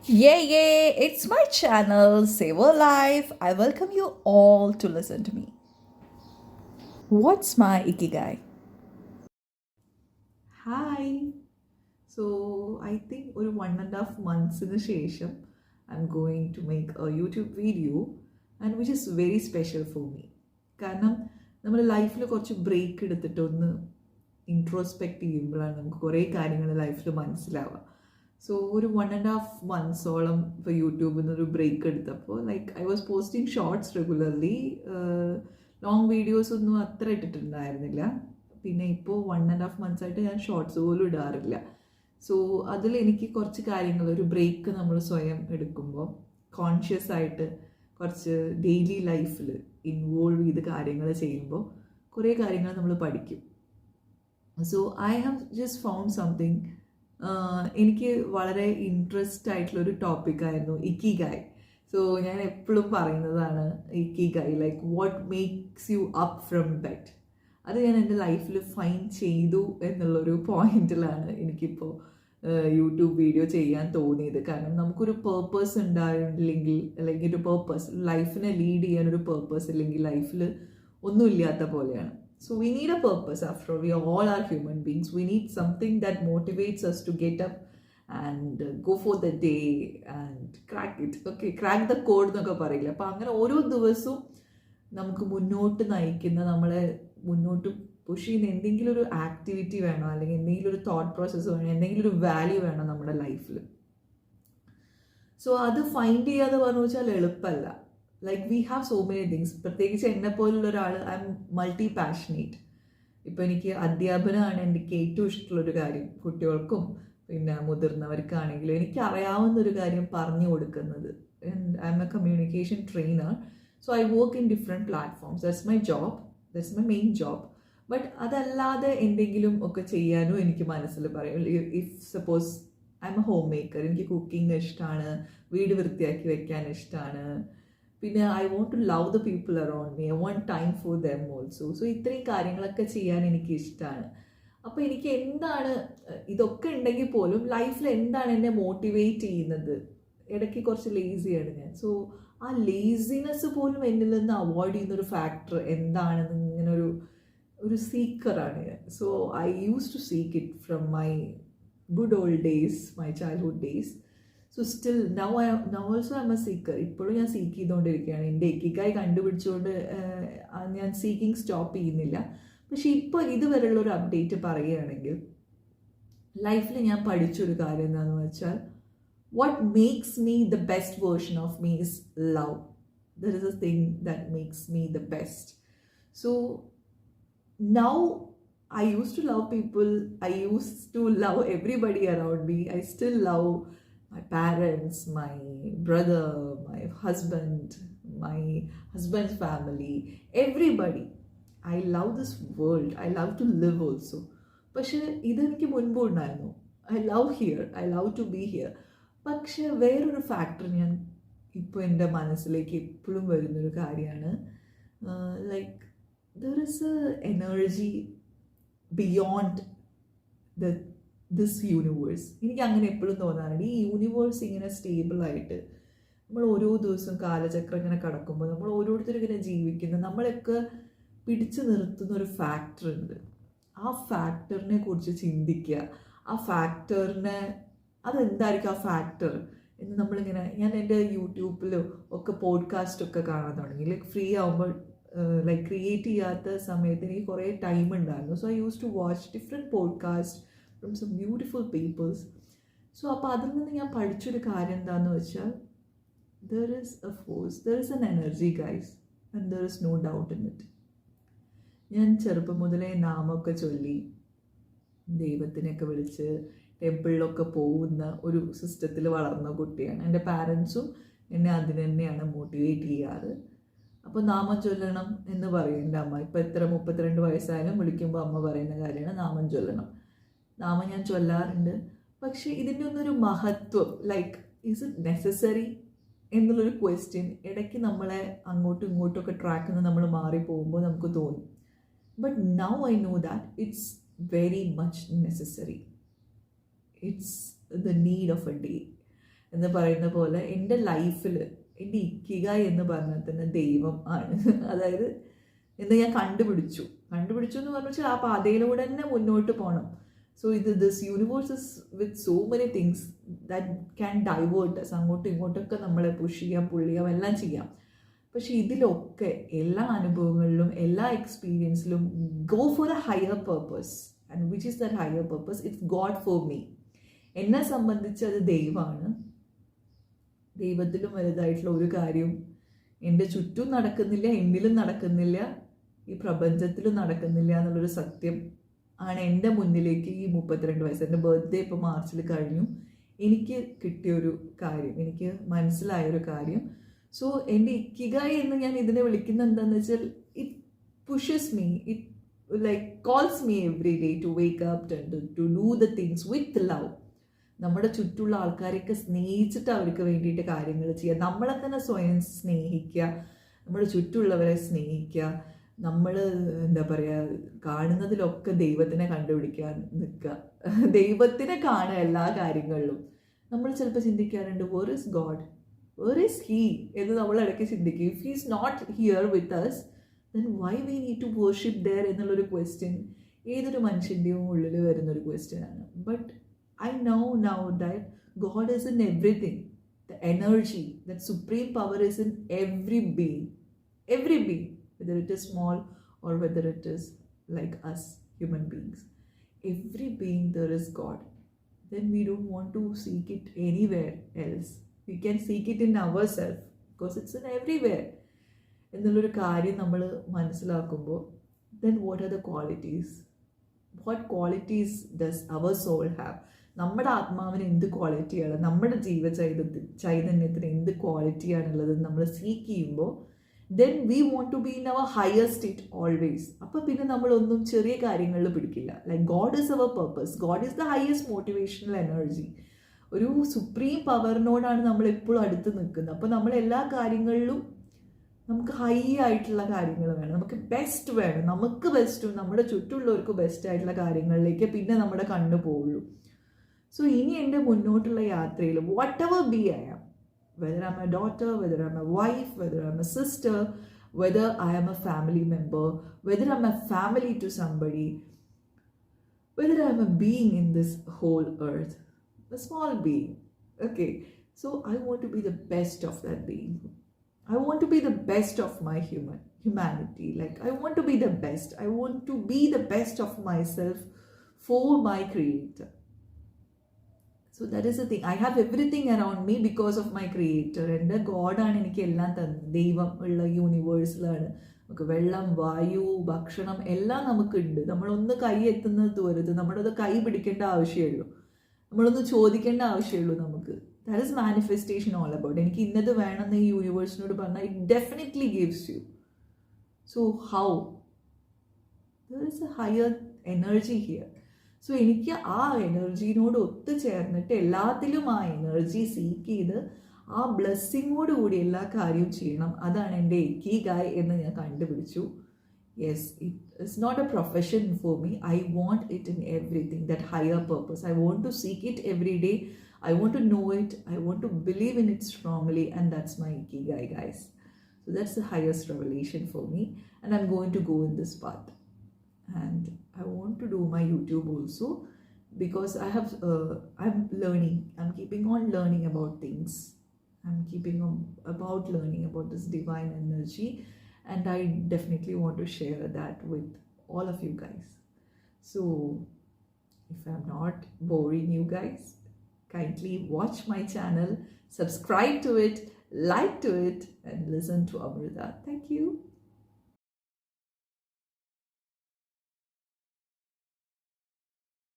It's my channel, Save a Life. I welcome you all to listen to me. What's my Ikigai? Hi. So I think ഒരു 1.5 months ശേഷം I'm going to make a YouTube video and which is very special for me. കാരണം നമ്മുടെ ലൈഫിൽ കുറച്ച് break എടുത്തിട്ട് ഒന്ന് introspect ചെയ്യുമ്പോഴാണ് നമുക്ക് കുറേ കാര്യങ്ങൾ ലൈഫിൽ മനസ്സിലാവുക. സോ ഒരു 1.5 months ഇപ്പോൾ യൂട്യൂബിൽ നിന്നൊരു ബ്രേക്ക് എടുത്തപ്പോൾ like I was posting shorts regularly. Long videos ഒന്നും അത്ര ഇട്ടിട്ടുണ്ടായിരുന്നില്ല. പിന്നെ ഇപ്പോൾ 1.5 months ആയിട്ട് ഞാൻ ഷോർട്സ് പോലും ഇടാറില്ല. സോ അതിൽ എനിക്ക് കുറച്ച് കാര്യങ്ങൾ ഒരു ബ്രേക്ക് നമ്മൾ സ്വയം എടുക്കുമ്പോൾ കോൺഷ്യസ് ആയിട്ട് കുറച്ച് ഡെയിലി ലൈഫിൽ ഇൻവോൾവ് ചെയ്ത് കാര്യങ്ങൾ ചെയ്യുമ്പോൾ കുറേ കാര്യങ്ങൾ നമ്മൾ പഠിക്കും. So I have just found something. എനിക്ക് വളരെ ഇൻട്രസ്റ്റ് ആയിട്ടുള്ളൊരു ടോപ്പിക്കായിരുന്നു ഇക്കിഗായ്. സോ ഞാൻ എപ്പോഴും പറയുന്നതാണ് ikigai, like what makes you up from bed. അത് ഞാൻ എൻ്റെ ലൈഫിൽ ഫൈൻഡ് ചെയ്തു എന്നുള്ളൊരു പോയിന്റിലാണ് എനിക്കിപ്പോൾ യൂട്യൂബ് വീഡിയോ ചെയ്യാൻ തോന്നിയത്. കാരണം നമുക്കൊരു പേർപ്പസ് ഉണ്ടായില്ലെങ്കിൽ, അല്ലെങ്കിൽ ഒരു പേർപ്പസ് ലൈഫിനെ ലീഡ് ചെയ്യാൻ ഒരു പേർപ്പസ് ഇല്ലെങ്കിൽ ലൈഫിൽ ഒന്നുമില്ലാത്ത പോലെയാണ്. So we need a purpose. After all, we all are human beings. We need something that motivates us to get up and go for the day and crack it. Okay, crack the code എന്നൊക്കെ പറയില്ല. അപ്പം അങ്ങനെ ഓരോ ദിവസവും നമുക്ക് മുന്നോട്ട് നയിക്കുന്ന, നമ്മളെ മുന്നോട്ട് പുഷ് ചെയ്യുന്ന എന്തെങ്കിലും ഒരു ആക്ടിവിറ്റി വേണം, അല്ലെങ്കിൽ എന്തെങ്കിലും ഒരു തോട്ട് പ്രോസസ്സ് വേണം, എന്തെങ്കിലും ഒരു വാല്യൂ വേണം നമ്മുടെ ലൈഫിൽ. സോ അത് ഫൈൻഡ് ചെയ്യാതെ പറഞ്ഞു വെച്ചാൽ എളുപ്പമല്ല. Like we have so many things. പ്രത്യേകിച്ച് എന്നെ പോലുള്ള ഒരാൾ, ഐ എം മൾട്ടി പാഷനേറ്റ്. ഇപ്പോൾ എനിക്ക് അധ്യാപനമാണ് എനിക്ക് ഏറ്റവും ഇഷ്ടമുള്ളൊരു കാര്യം. കുട്ടികൾക്കും പിന്നെ മുതിർന്നവർക്കാണെങ്കിലും എനിക്ക് അറിയാവുന്ന ഒരു കാര്യം പറഞ്ഞു കൊടുക്കുന്നത്. And I am a communication trainer. So I work in different platforms. That's my job, that's my main job. But അതല്ലാതെ എന്തെങ്കിലും ഒക്കെ ചെയ്യാനും എനിക്ക് മനസ്സിൽ പറയും. If suppose I am a home maker, എനിക്ക് കുക്കിംഗ് ഇഷ്ടമാണ്, വീട് വൃത്തിയാക്കി വെക്കാൻ ഇഷ്ടമാണ്, പിന്നെ I want to love the people around me, I want time for them also. So ഇത്രയും കാര്യങ്ങളൊക്കെ ചെയ്യാൻ എനിക്ക് ഇഷ്ടമാണ്. അപ്പോൾ എനിക്ക് എന്താണ് ഇതൊക്കെ ഉണ്ടെങ്കിൽ പോലും ലൈഫിൽ എന്താണ് എന്നെ മോട്ടിവേറ്റ് ചെയ്യുന്നത്? ഇടയ്ക്ക് കുറച്ച് ലേസിയാണ് ഞാൻ. സോ ആ ലേസിനെസ് പോലും എന്നിൽ നിന്ന് അവോയ്ഡ് ചെയ്യുന്നൊരു ഫാക്ടർ എന്താണെന്ന് ഇങ്ങനെ ഒരു സീക്കറാണ് ഞാൻ. So I use to seek it from my good old days, my childhood days. So still now also I am a seeker. ഇപ്പോഴും ഞാൻ സീക്ക് ചെയ്തുകൊണ്ടിരിക്കുകയാണ്. എൻ്റെ എക്കിക്കായി കണ്ടുപിടിച്ചുകൊണ്ട് ഞാൻ സീക്കിങ് സ്റ്റോപ്പ് ചെയ്യുന്നില്ല. പക്ഷെ ഇപ്പോൾ ഇതുവരെയുള്ള ഒരു അപ്ഡേറ്റ് പറയുകയാണെങ്കിൽ ലൈഫിൽ ഞാൻ പഠിച്ചൊരു കാര്യം എന്താണെന്ന് വെച്ചാൽ, what makes me the best version of me is love. There is A thing that makes me the best. So now I used to love people. I used to love everybody around me. I still love my parents, my brother, my husband's family, everybody. I love this world. I love to live also. പക്ഷെ ഇതെനിക്ക് മുൻപ് ഉണ്ടായിരുന്നു. I love here, I love to be here. പക്ഷെ വേറൊരു factor ഞാൻ ഇപ്പോൾ എൻ്റെ മനസ്സിലേക്ക് എപ്പോഴും വരുന്നൊരു കാര്യമാണ്, like there is A energy beyond this universe. എനിക്ക് അങ്ങനെ എപ്പോഴും തോന്നാറുണ്ട്. ഈ യൂണിവേഴ്സ് ഇങ്ങനെ സ്റ്റേബിളായിട്ട് നമ്മൾ ഓരോ ദിവസവും കാലചക്രം ഇങ്ങനെ കടക്കുമ്പോൾ നമ്മൾ ഓരോരുത്തരും ഇങ്ങനെ ജീവിക്കുന്ന, നമ്മളൊക്കെ പിടിച്ചു നിർത്തുന്ന ഒരു ഫാക്ടർ ഉണ്ട്. ആ ഫാക്ടറിനെ കുറിച്ച് ചിന്തിക്കുക. ആ ഫാക്ടറിനെ, അതെന്തായിരിക്കും ആ ഫാക്ടർ എന്ന് നമ്മളിങ്ങനെ, ഞാൻ എൻ്റെ യൂട്യൂബിലും ഒക്കെ പോഡ്കാസ്റ്റൊക്കെ കാണാൻ തുടങ്ങി. ലൈക്ക് ഫ്രീ ആകുമ്പോൾ, ലൈക്ക് ക്രിയേറ്റ് ചെയ്യാത്ത സമയത്ത് എനിക്ക് കുറേ ടൈം ഉണ്ടായിരുന്നു. So I use to watch different podcast from some beautiful peoples. So അപ്പോൾ അതിൽ നിന്ന് ഞാൻ പഠിച്ചൊരു കാര്യം എന്താണെന്ന് വെച്ചാൽ, there is a force, there is an energy guys, and there is no doubt in it. ഞാൻ ചെറുപ്പം മുതലേ നാമമൊക്കെ ചൊല്ലി ദൈവത്തിനെയൊക്കെ വിളിച്ച് ടെമ്പിളിലൊക്കെ പോകുന്ന ഒരു സിസ്റ്റത്തിൽ വളർന്ന കുട്ടിയാണ്. എൻ്റെ പാരൻസും എന്നെ അതിന് തന്നെയാണ് മോട്ടിവേറ്റ് ചെയ്യാറ്. അപ്പോൾ നാമം ചൊല്ലണം എന്ന് പറയും എൻ്റെ അമ്മ. ഇപ്പോൾ എത്ര 32 വയസ്സായാലും വിളിക്കുമ്പോൾ അമ്മ പറയുന്ന കാര്യമാണ് നാമം ചൊല്ലണം. നാമം ഞാൻ ചൊല്ലാറുണ്ട്. പക്ഷേ ഇതിൻ്റെ ഒന്നൊരു മഹത്വം, ലൈക്ക് ഈസ് ഇറ്റ് നെസസറി എന്നുള്ളൊരു ക്വസ്റ്റ്യൻ ഇടയ്ക്ക് നമ്മളെ അങ്ങോട്ടും ഇങ്ങോട്ടുമൊക്കെ ട്രാക്കിൽ നിന്ന് നമ്മൾ മാറിപ്പോകുമ്പോൾ നമുക്ക് തോന്നും. But now I know that it's very much necessary. It's the need of A day. എന്ന് പറയുന്ന പോലെ എൻ്റെ ലൈഫിൽ എൻ്റെ ഇക്കിഗ എന്ന് പറഞ്ഞാൽ തന്നെ ദൈവം ആണ്. അതായത് എന്ന് ഞാൻ കണ്ടുപിടിച്ചു എന്ന് പറഞ്ഞു വെച്ചാൽ ആ പാതയിലൂടെ തന്നെ മുന്നോട്ട് പോകണം. So this universe is with so many things that can divert us. അങ്ങോട്ടും ഇങ്ങോട്ടൊക്കെ നമ്മളെ പുഷ് ചെയ്യാം, പുൾ ചെയ്യാം, എല്ലാം ചെയ്യാം. പക്ഷെ ഇതിലൊക്കെ എല്ലാ അനുഭവങ്ങളിലും എല്ലാ എക്സ്പീരിയൻസിലും go for a higher purpose. And which is that higher purpose? It's God for me. എന്നെ സംബന്ധിച്ച് അത് ദൈവമാണ്. ദൈവത്തിലും വലുതായിട്ടുള്ള ഒരു കാര്യവും എൻ്റെ ചുറ്റും നടക്കുന്നില്ല, എന്നിലും നടക്കുന്നില്ല, ഈ പ്രപഞ്ചത്തിലും നടക്കുന്നില്ല എന്നുള്ളൊരു സത്യം ആണ് എൻ്റെ മുന്നിലേക്ക് ഈ 32 വയസ്സ്, എൻ്റെ ബർത്ത്ഡേ ഇപ്പോൾ മാർച്ചിൽ കഴിഞ്ഞു, എനിക്ക് കിട്ടിയൊരു കാര്യം, എനിക്ക് മനസ്സിലായൊരു കാര്യം. സോ എൻ്റെ ഇക്കിഗായ് എന്ന് ഞാൻ ഇതിനെ വിളിക്കുന്നത് എന്താണെന്ന് വെച്ചാൽ it pushes me, it like calls me every day to wake up and to do the things with love. നമ്മുടെ ചുറ്റുള്ള ആൾക്കാരെയൊക്കെ സ്നേഹിച്ചിട്ട് അവർക്ക് വേണ്ടിയിട്ട് കാര്യങ്ങൾ ചെയ്യുക, നമ്മളെ തന്നെ സ്വയം സ്നേഹിക്കുക, നമ്മുടെ ചുറ്റുള്ളവരെ സ്നേഹിക്കുക. നമ്മൾ എന്താ പറയുക, കാണുന്നതിലൊക്കെ ദൈവത്തിനെ കണ്ടുപിടിക്കാൻ നിൽക്കുക, ദൈവത്തിനെ കാണുക എല്ലാ കാര്യങ്ങളിലും. നമ്മൾ ചിലപ്പോൾ ചിന്തിക്കാറുണ്ട്, where is God, where is he എന്ന് നമ്മൾ ഇടയ്ക്ക് ചിന്തിക്കും. If he is not here with us then why we need to worship there എന്നുള്ളൊരു ക്വസ്റ്റ്യൻ ഏതൊരു മനുഷ്യൻ്റെയും ഉള്ളിൽ വരുന്നൊരു ക്വസ്റ്റ്യനാണ്. But I know now that God is in everything. The energy, that supreme power is in every being, whether it is small or whether it is like us, human beings. Every being there is God. Then we don't want to seek it anywhere else. We can seek it in ourselves because it's in everywhere. എന്നുള്ളൊരു കാര്യം നമ്മൾ മനസ്സിലാക്കുമ്പോൾ then what are the qualities? What qualities does our soul have? നമ്മുടെ ആത്മാവിന് എന്ത് ക്വാളിറ്റിയാണ്, നമ്മുടെ ചൈതന്യത്തിന് എന്ത് ക്വാളിറ്റിയാണുള്ളത് നമ്മൾ സീക്ക് ചെയ്യുമ്പോൾ then we want to be in our higher state always. അപ്പോൾ പിന്നെ നമ്മളൊന്നും ചെറിയ കാര്യങ്ങളിൽ പിടിക്കില്ല. Like god is our purpose, god is the highest motivational energy. ഒരു സുപ്രീം പവറിനോടാണ് നമ്മൾ എപ്പോഴും അടുത്ത് നിൽക്കുന്നത്. അപ്പോൾ നമ്മൾ എല്ലാ കാര്യങ്ങളിലും നമുക്ക് ഹൈ ആയിട്ടുള്ള കാര്യങ്ങൾ വേണം, നമുക്ക് ബെസ്റ്റ് വേണം, നമുക്ക് ബെസ്റ്റും നമ്മുടെ ചുറ്റുമുള്ളവർക്ക് ബെസ്റ്റ് ആയിട്ടുള്ള കാര്യങ്ങളിലേക്ക് പിന്നെ നമ്മുടെ കണ്ണ് പോവുള്ളൂ. സോ ഇനി എൻ്റെ മുന്നോട്ടുള്ള യാത്രയിൽ whatever be I am, whether I am a daughter, whether I am a wife, whether I am a sister, whether I am a family member, whether I am a family to somebody, whether I am a being in this whole earth, a small being. Okay, so I want to be the best of that being. I want to be the best of my humanity. Like, I want to be the best. I want to be the best of myself for my creator. So that is the thing. I have everything around me because of my creator. എൻ്റെ ഗോഡാണ് എനിക്ക് എല്ലാം തന്നത്. ദൈവം ഉള്ള യൂണിവേഴ്സിലാണ്. നമുക്ക് വെള്ളം, വായു, ഭക്ഷണം എല്ലാം നമുക്കുണ്ട്. നമ്മളൊന്ന് കൈ എത്തുന്നത് ദൂരത്ത്, നമ്മളത് കൈ പിടിക്കേണ്ട ആവശ്യമുള്ളൂ, നമ്മളൊന്ന് ചോദിക്കേണ്ട ആവശ്യമുള്ളൂ നമുക്ക്. That is manifestation all about. എനിക്ക് ഇന്നത് വേണമെന്ന് ഈ യൂണിവേഴ്സിനോട് പറഞ്ഞാൽ it definitely gives you. So how? There is a higher energy here. So എനിക്ക് ആ എനർജീനോട് ഒത്തുചേർന്നിട്ട് എല്ലാത്തിലും ആ എനർജി സീക്ക് ചെയ്ത് ആ ബ്ലെസ്സിങ്ങോടുകൂടി എല്ലാ കാര്യവും ചെയ്യണം. അതാണ് എൻ്റെ ഇക്കിഗായ് എന്ന് ഞാൻ കണ്ടുപിടിച്ചു. Yes, it is not a profession for me. I want it in everything, that higher purpose. I want to seek it every day. I want to know it, I want to believe in it strongly, and that's my ikigai, guys. So that's the highest revelation for me, and I'm going to go in this path. And I want to do my YouTube also, because I'm learning, I'm keeping on learning about things, I'm keeping on about learning about this divine energy, and I definitely want to share that with all of you guys. So if I'm not boring you guys, kindly watch my channel, subscribe to it, like to it, and listen to Amrita. Thank you.